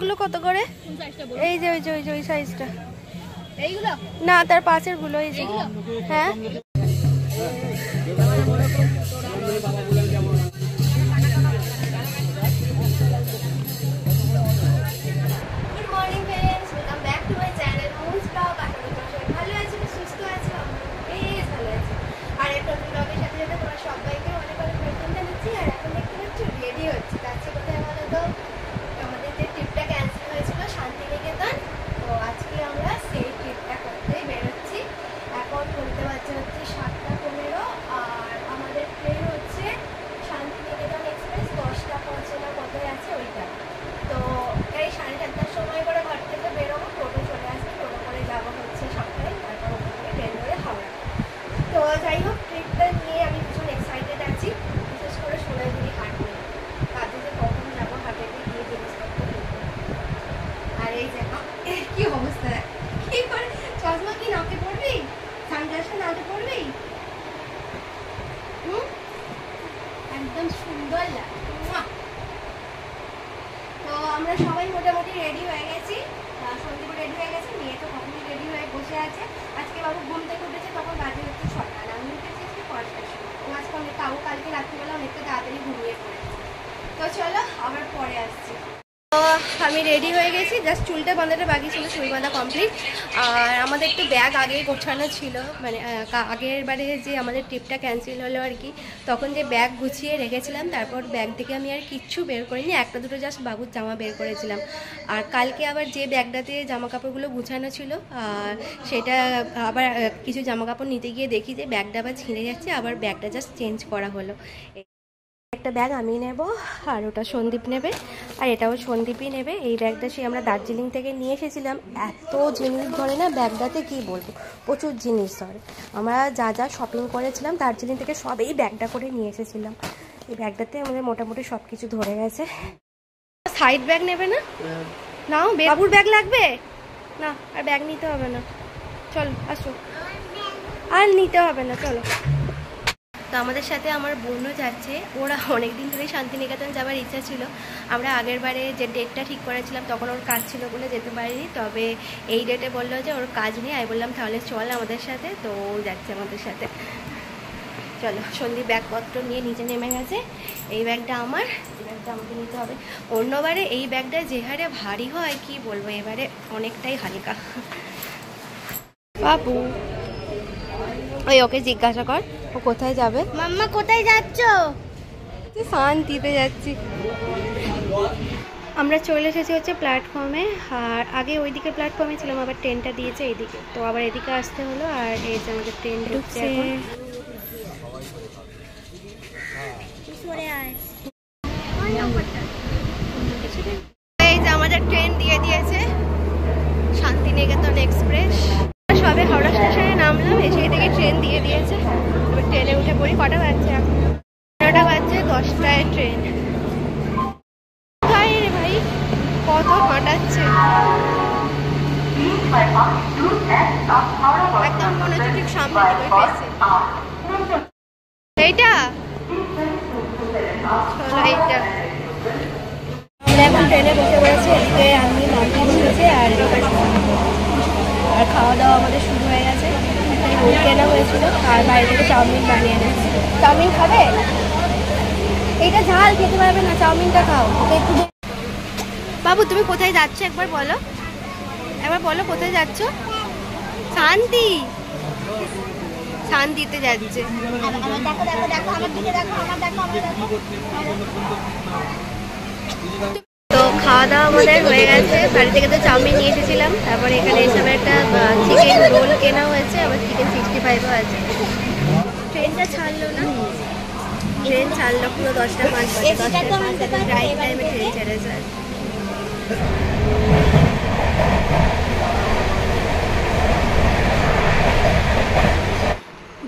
ব্যাগগুলো কত করে? এই যে ওই যে ওই যে ওই সাইজটা, এইগুলো না, তার পাশের গুলো এই যে। হ্যাঁ একদম সুন্দর লাগে। তো আমরা সবাই মোটামুটি রেডি হয়ে গেছি, সন্দীপ রেডি হয়ে গেছে, মেয়ে তো কখনই রেডি হয়ে বসে আছে। আজকে বাবু ঘুম থেকে উঠেছে, তখন বাজে হচ্ছে 6টা, আর আমি উঠেছি আজকে 5টার সময়। ও আজকে অনেক কালকে রাত্রিবেলা অনেকটা তাড়াতাড়ি ঘুমিয়ে পড়েছে। তো চলো আবার পরে আসছি। তো আমি রেডি হয়ে গেছি, জাস্ট চুলটা বাঁধাটা বাকি ছিল, চুল বাঁধা কমপ্লিট। আর আমাদের একটু ব্যাগ আগেই গোছানো ছিল, মানে আগের বারে যে আমাদের ট্রিপটা ক্যান্সেল হলো আর কি, তখন যে ব্যাগ গুছিয়ে রেখেছিলাম, তারপর ব্যাগ থেকে আমি আর কিচ্ছু বের করিনি, একটা দুটো জাস্ট বাবুর জামা বের করেছিলাম। আর কালকে আবার যে ব্যাগটাতে জামা কাপড়গুলো গুছানো ছিল, সেটা আবার কিছু জামা কাপড় নিতে গিয়ে দেখি যে ব্যাগটা আবার ছিঁড়ে যাচ্ছে, আবার ব্যাগটা জাস্ট চেঞ্জ করা হলো। একটা ব্যাগ আমি নেব, আর ওটা সন্দীপ নেবে, আর এটাও সন্দীপই নেবে। এই ব্যাগটা সে আমরা দার্জিলিং থেকে নিয়ে এসেছিলাম, এত জিনিস ধরে না ব্যাগটাতে, কি বলবো, প্রচুর জিনিস ধরে। আমরা যা যা শপিং করেছিলাম দার্জিলিং থেকে সব এই ব্যাগটা করে নিয়ে এসেছিলাম। এই ব্যাগটাতে আমাদের মোটামুটি সব কিছু ধরে গেছে। সাইড ব্যাগ নেবে না? নাও, বাবুর ব্যাগ লাগবে না, আর ব্যাগ নিতে হবে না, চলো আসো, আর নিতে হবে না, চলো। তো আমাদের সাথে আমার বোনও যাচ্ছে, ওরা অনেকদিন ধরে শান্তিনিকেতন যাওয়ার ইচ্ছা ছিল। আমরা আগের বারে যে ডেটটা ঠিক করেছিলাম তখন ওর কাজ ছিল বলে যেতে পারিনি, তবে এই ডেটে বললো যে ওর কাজ নেই। আমি বললাম তাহলে চল আমাদের সাথে, তো ও যাচ্ছে আমাদের সাথে। চলো, সন্দীপ ব্যাগপত্র নিয়ে নিচে নেমে গেছে। এই ব্যাগটা আমার, এই ব্যাগটা আমাকে নিতে হবে। অন্যবারে এই ব্যাগটা যে হারে ভারী হয় কি বলবো, এবারে অনেকটাই হালকা। বাবু ওই ওকে জিজ্ঞাসা কর ও কোথায় যাবে। মাম্মা কোথায় যাচ্ছ? শান্তিতে যাচ্ছি। আমরা চলে এসেছি হচ্ছে প্ল্যাটফর্মে, আর আগে ওইদিকে প্ল্যাটফর্মে ছিলাম, আবার ট্রেনটা দিয়েছে এইদিকে, তো আবার এদিকে আসতে হলো। আর এই যে আমাদের ট্রেন ঢুকছে এখন। এই যে আমাদের ট্রেন দিয়ে দিয়েছে, শান্তিনিকেতন এক্সপ্রেস। সবে হাওড়া স্টেশনে নামলাম, এসে থেকে ট্রেন দিয়ে দিয়েছে। এবার ট্রেনে উঠে পড়ি। কটা বাজছে এখন? 11টা বাজছে, 10টায় ট্রেন। ভাই রে ভাই, কত হাঁটাচ্ছে, একদম মনে হচ্ছে ঠিক সামনে এইটা। চলো এইটা। আমরা এখন ট্রেনে বসে পড়েছি, এদিকে আমি মাম্পি বসেছে, আর খাওয়া দাওয়া আমাদের শুরু হয়ে গেছে। রোল কেনা হয়েছিল, আর বাইরে থেকে চাউমিন বানিয়ে এনেছে। চাউমিন খাবে? এইটা ঝাল খেতে পারবে না, চাউমিনটা খাও। একটু বাবু তুমি কোথায় যাচ্ছ একবার বলো, একবার বলো কোথায় যাচ্ছ? শান্তি, শান্তিতে যাচ্ছে। তো খাওয়া দাওয়া আমাদের হয়ে গেছে। বাড়ি থেকে তো চাউমিন নিয়ে এসেছিলাম, তারপরে এখানে এসে একটা চিকেন রোল কেনা হয়েছে, আবার চিকেন 65ও আছে। ট্রেনটা ছাড়লো না, ট্রেন ছাড়লো পুরো 10টা 5 বাজে, 10টা 5 একদম রাইট টাইমে ট্রেন ছেড়েছে।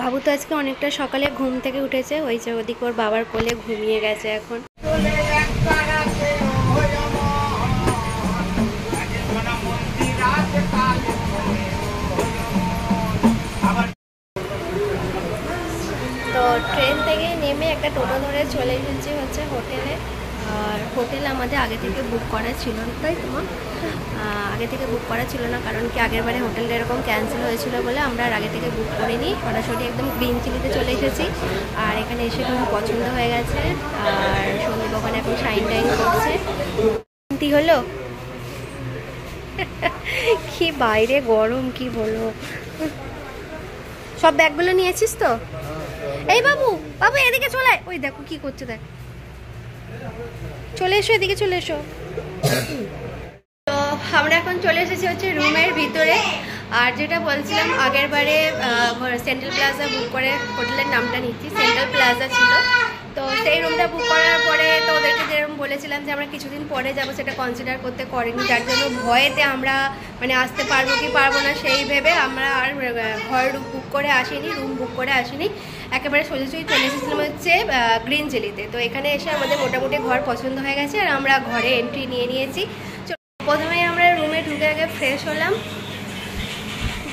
বাবু তো আজকে অনেকটা সকালে ঘুম থেকে উঠেছে, ওই যে ওদিকে ওর বাবার কোলে ঘুমিয়ে গেছে এখন। তো ট্রেন থেকে নেমে একটা টোটো ধরে চলে এসেছি হচ্ছে হোটেলে, আর হোটেল আমাদের আগে থেকে বুক করা ছিল না, তাই তোমার আগে থেকে বুক করা ছিল না, কারণ কি আগের বারে হোটেলটা এরকম ক্যান্সেল হয়েছিল বলে আমরা আর আগে থেকে বুক করিনি। সরাসরি একদম গ্রিন চিলিতে চলে এসেছি। আর এখানে এসে খুব পছন্দ হয়ে গেছে। আর সন্দীপ ওখানে এখন শাইন টাইন করছে। কি হলো? কি বাইরে গরম, কি বলো। সব ব্যাগগুলো নিয়েছিস তো? এই বাবু, বাবু এদিকে চলে। ওই দেখো কি করছে, দেখ। চলে এসো, এদিকে চলে এসো। তো আমরা এখন চলে এসেছি হচ্ছে রুমের ভিতরে। আর যেটা বলছিলাম আগের বারে সেন্ট্রাল প্লাজা বুক করে, হোটেলের নামটা নিচ্ছি, সেন্ট্রাল প্লাজা ছিল। তো সেই রুমটা বুক করার পরে তো ওদেরকে যেরকম বলেছিলাম যে আমরা কিছুদিন পরে যাব, সেটা কনসিডার করতে করিনি, যার জন্য ভয়েতে আমরা মানে আসতে পারবো কি পারবো না সেই ভেবে আমরা আর ঘর বুক করে আসিনি, রুম বুক করে আসিনি। একেবারে সোজাসুজি চলে এসেছিলাম হচ্ছে গ্রিন চিলিতে। তো এখানে এসে আমাদের মোটামুটি ঘর পছন্দ হয়ে গেছে আর আমরা ঘরে এন্ট্রি নিয়ে নিয়েছি। প্রথমে আমরা রুমে ঢুকে আগে ফ্রেশ হলাম,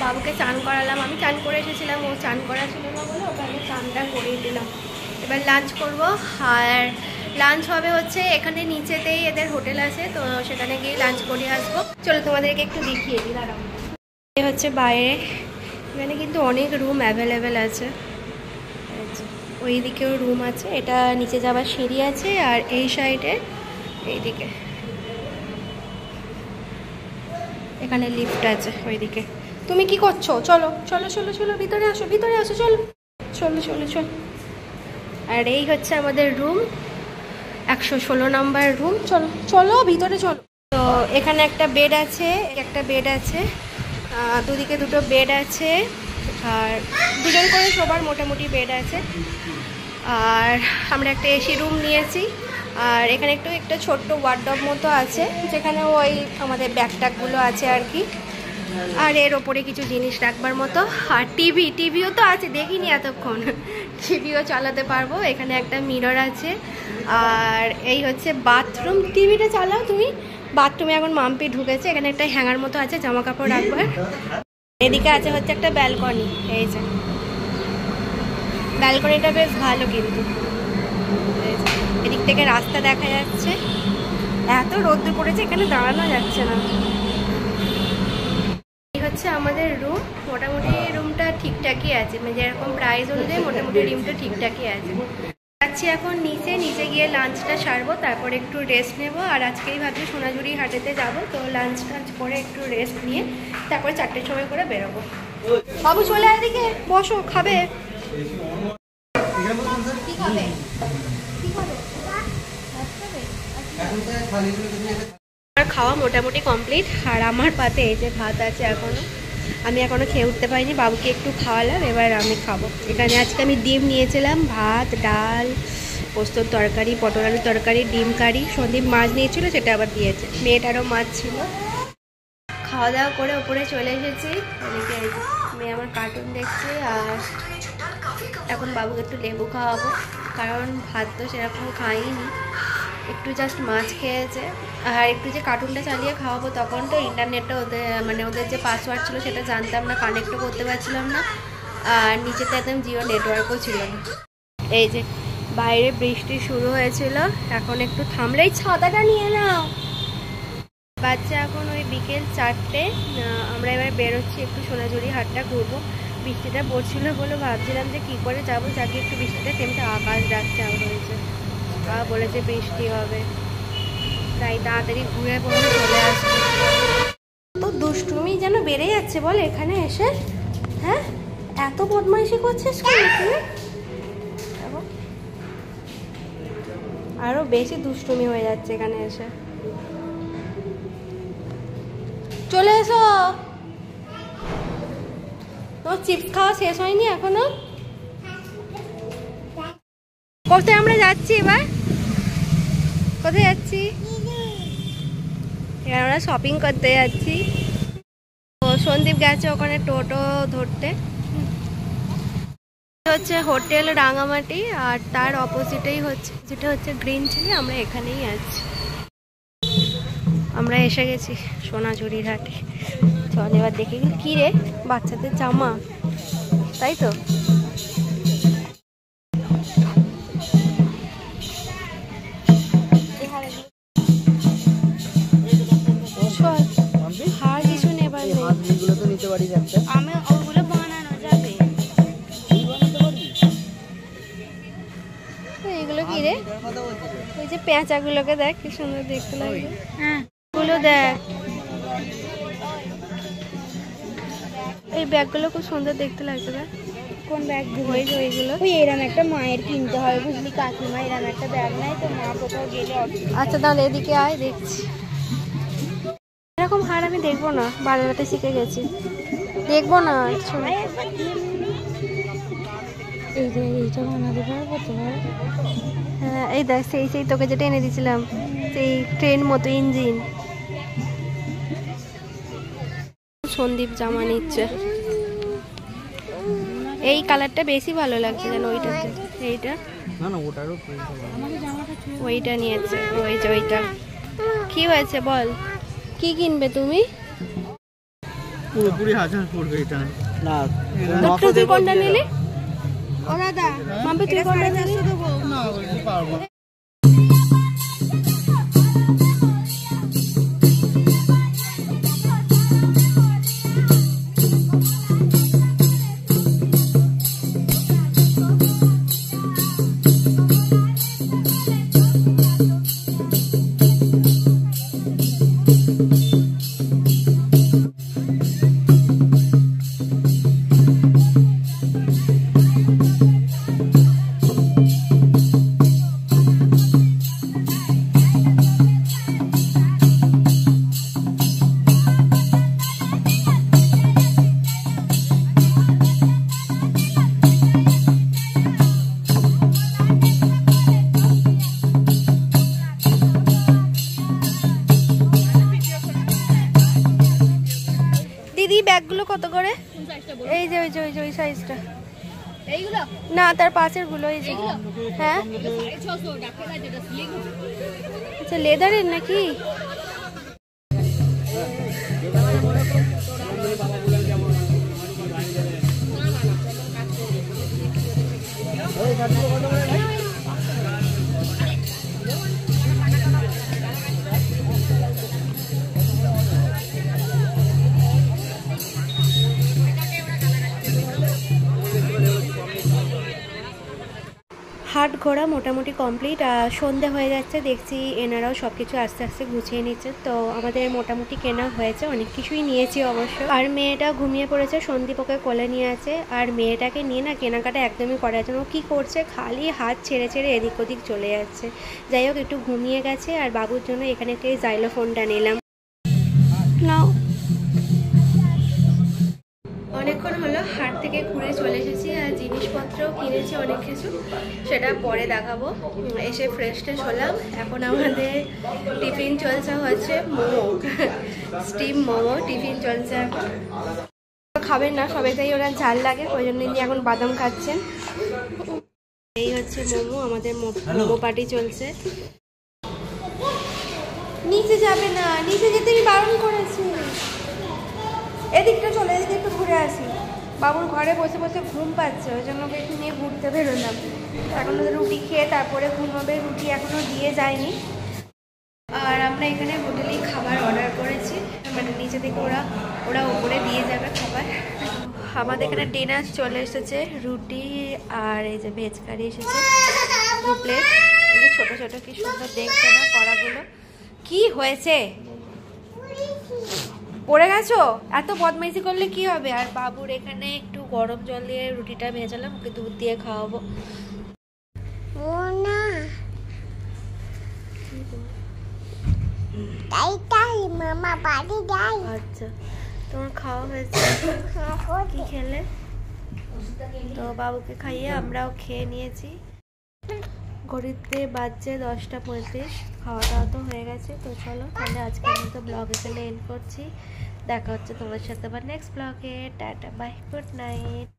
বাবুকে চান করালাম। আমি চান করে এসেছিলাম, ও চান করা ছিল না বলে ওকে আমি চানটা করিয়ে দিলাম। এবার লাঞ্চ করব। আর লাঞ্চ হবে হচ্ছে এখানে নিচেতেই এদের হোটেল আছে, তো সেখানে গিয়ে লাঞ্চ করে আসবো। চলো তোমাদেরকে একটু দেখিয়ে দিই, দাঁড়াও। এই হচ্ছে বাইরে, এখানে কিন্তু অনেক রুম অ্যাভেলেবেল আছে। ওই দিকেও রুম আছে, এটা নিচে যাবার সিঁড়ি আছে। আর এই সাইডে এইদিকে এখানে লিফট আছে ওইদিকে। তুমি কি করছো? চলো চলো চলো চলো, ভিতরে আসো, ভিতরে আসো, চলো চলো চলো চলো। আর এই হচ্ছে আমাদের রুম, 116 নম্বর রুম। চলো চলো ভিতরে চলো। তো এখানে একটা বেড আছে, একটা বেড আছে, দুদিকে দুটো বেড আছে। আর দুজন করে সবার মোটামুটি বেড আছে। আর আমরা একটা এসি রুম নিয়েছি। আর এখানে একটা ছোট্ট ওয়ার্ডরোব মতো আছে, যেখানে ওই আমাদের ব্যাগ ট্যাগগুলো আছে আর কি। আর এর ওপরে কিছু জিনিস রাখবার মতো। আর টিভিও তো আছে, দেখিনি এতক্ষণ, টিভিও চালাতে পারবো। এখানে একটা মিরর আছে। আর এই হচ্ছে বাথরুম। টিভিটা চালাও তুমি। বাথরুমে এখন মাম্পি ঢুকেছে। এখানে একটা হ্যাঙ্গার মতো আছে জামা কাপড় রাখবার। এদিকে আছে হচ্ছে একটা ব্যালকনি। এই যে ব্যালকনিটা বেশ ভালো, কিন্তু এদিক থেকে রাস্তা দেখা যাচ্ছে। এত রোদ্দুর পড়েছে, এখানে দাঁড়ানো যাচ্ছে না। এই হচ্ছে আমাদের রুম। মোটামুটি রুমটা ঠিকঠাকই আছে, মানে যেরকম প্রাইস অনুযায়ী মোটামুটি রুমটা ঠিকঠাকই আছে। যাচ্ছি এখন নিচে গিয়ে লাঞ্চটা সারবো, তারপরে একটু রেস্ট নেব। আর আজকেই ভাবছি সোনাঝুরি হাটেতে যাব, তো লাঞ্চ করে একটু রেস্ট নিয়ে তারপরে 4টের সময় করে বেরোবো। বাবু চলে এদিকে বসো, খাবে? কি খাবে? আমার খাওয়া মোটামুটি কমপ্লিট। আর আমার পাতে এই যে ভাত আছে এখনো, আমি এখনো খেয়ে উঠতে পারিনি। বাবুকে একটু খাওয়ালাম, এবার আমি খাবো। এখানে আজকে আমি ডিম নিয়েছিলাম, ভাত, ডাল, পোস্তর তরকারি, পটল আলুর তরকারি, ডিম কারি। সন্দীপ মাছ নিয়েছিল, সেটা আবার দিয়েছে। মেয়েটারও মাছ ছিল। খাওয়া দাওয়া করে ওপরে চলে এসেছি। এদিকে মেয়ে আমার কার্টুন দেখছে। আর এখন বাবুকে একটু লেবু খাওয়াবো, কারণ ভাত তো সেরকম খাইনি, একটু জাস্ট মাছ খেয়েছে। আর একটু যে কার্টুনটা চালিয়ে খাওয়াবো, তখন তো ইন্টারনেটটা ওদের যে পাসওয়ার্ড ছিল সেটা জানতাম না, কানেক্টও করতে পারছিলাম না। আর নিচেতে একদম জিও নেটওয়ার্কও ছিল না। এই যে বাইরে বৃষ্টি শুরু হয়েছিল, এখন একটু থামলেই ছাতাটা নিয়ে নাও। বাচ্চা এখন ওই বিকেল 4টে। আমরা এবার বেরোচ্ছি, একটু সোনাঝুরি হাটটা ঘুরবো। বৃষ্টিটা পড়ছিল বলে ভাবছিলাম যে কী করে যাবো, যাকে একটু বৃষ্টিটা থেমতে আকাশ ডাকছে হয়েছে, বলেছে বৃষ্টি হবে, তাই তাড়াতাড়ি ঘুরে পড়ে চলে আসবে। তো দুষ্টুমি যেন বেড়ে যাচ্ছে বল এখানে এসে। হ্যাঁ, এত বদমাইশি করছিস কেন তুই? আরো বেশি দুষ্টুমি হয়ে যাচ্ছে এখানে এসে। চলে এসো। তোমার চিপস খাওয়া শেষ হয়নি এখনো? কোথায় আমরা যাচ্ছি এবার? কোথায় যাচ্ছি? এবার আমরা শপিং করতে যাচ্ছি। তো সন্দীপ গেছে ওখানে টোটো ধরতে। হচ্ছে হোটেল রাঙামাটি, আর তার অপোজিটেই হচ্ছে যেটা হচ্ছে গ্রিন চিলি। আমরা এখানেই আছি। আমরা এসে গেছি সোনাঝুরির হাটে। চল এবার দেখে গেল কি রে, বাচ্চাদের জামা, তাই তো। পারিস একটা। আমি ওগুলো বানানো যাবে। তুই বানাতে পারবি? এইগুলো কি রে? কথা বলছি রে। ওই যে পেঁচাগুলোকে দেখ কি সুন্দর দেখতে লাগে। হ্যাঁ ওগুলো দেখ, এই ব্যাগগুলো খুব সুন্দর দেখতে লাগছে না? কোন ব্যাগ? ওই যে ওইগুলো। ওই এরকম একটা মায়ের কিনতে হয় বুঝলি, কাকিমা এরকম একটা ব্যাগ নাই তো মা কোথাও গেলে। আচ্ছা তাহলে এদিকে আয়, দেখছি। এরকম হার আমি দেখবো না, বানাতে শিখে গেছি, দেখবো না। এই যে এইটা বানাতে পারবো তো? হ্যাঁ এই দেখ, সেই সেই তোকে যেটা এনে দিয়েছিলাম, সেই ট্রেন মতো ইঞ্জিন। সন্দীপ জামা নিচ্ছে, এই কালারটা বেশি ভালো লাগছে যেন ওইটাতে। এইটা না না, ওটারও ওইটা নিয়েছে। ওই যে ওইটা কি হয়েছে বল, কি কিনবে তুমি? পুরোপুরি 1000 পড়বে এটা। না তুই কোনটা নিলি? ও দাদা মাম্পি তুই কোনটা নিলি? না বলতে পারবো না। দিদি ব্যাগগুলো কত করে? এই যে ওই যে ওই যে ওই সাইজটা। এইগুলো না, তার পাশের গুলো। এই যে হ্যাঁ, আচ্ছা লেদারের নাকি? হাট ঘোরা মোটামুটি কমপ্লিট। সন্ধে হয়ে যাচ্ছে, দেখছি এনারাও সব কিছু আস্তে আস্তে গুছিয়ে নিচ্ছে। তো আমাদের মোটামুটি কেনা হয়েছে, অনেক কিছুই নিয়েছি অবশ্য। আর মেয়েটা ঘুমিয়ে পড়েছে, সন্দীপ ওকে কোলে নিয়ে আছে। আর মেয়েটাকে নিয়ে না কেনাকাটা একদমই করার জন্য কী করছে, খালি হাত ছেড়ে ছেড়ে এদিক ওদিক চলে যাচ্ছে। যাই হোক একটু ঘুমিয়ে গেছে। আর বাবুর জন্য এখানে একটা জাইলোফোনটা নিলাম। নাও, অনেকক্ষণ হলো হাট থেকে ঘুরে চলে এসেছি, আর জিনিসপত্রও কিনেছি অনেক কিছু, সেটা পরে দেখাবো। এসে ফ্রেশ ট্রেশ হলাম। এখন আমাদের টিফিন চলছে হচ্ছে মোমো, স্টিম মোমো টিফিন চলছে এখন। খাবেন না সবাই, তাই ওরা ঝাল লাগে, ওই জন্য এখন বাদাম খাচ্ছেন। এই হচ্ছে মোমো, আমাদের মোমো পার্টি চলছে। নিচে যাবে না, নিচে যেতে আমি বারণ করেছি। এদিকটা চলে, এদিকে একটু ঘুরে আসি। বাবুর ঘরে বসে বসে ঘুম পাচ্ছে, ওই জন্য ওকে একটু নিয়ে ঘুরতে বেরোলাম। এখন ওদের রুটি খেয়ে তারপরে ঘুমাবে, রুটি এখনও দিয়ে যায়নি। আর আমরা এখানে হোটেলেই খাবার অর্ডার করেছি, মানে নিচে থেকে ওরা ওপরে দিয়ে যাবে খাবার। আমাদের এখানে ডিনার চলে এসেছে, রুটি আর এই যে ভেজ কারি এসেছে 2 প্লেট। এগুলো ছোটো ছোটো, কি সুন্দর দেখছে না কড়াগুলো। কি হয়েছে, পড়ে গেছো? এত বদমাইশি করলে কি হবে? আর বাবুর এখানে একটু গরম জল দিয়ে রুটিটা ভেজালাম, ওকে দুধ দিয়ে খাওয়াবো। আচ্ছা তোমার খাওয়া হয়েছে? কি খেলে? তো বাবুকে খাইয়ে আমরাও খেয়ে নিয়েছি। ঘড়িতে বাজছে 10:35। খাওয়া দাওয়া তো হয়ে গেছে। তো চলো তাহলে আজকের মতো ব্লগ এখানে এন্ড করছি। দেখা হচ্ছে তোমার সাথে আবার নেক্সট ব্লগে। Tata bye, good night.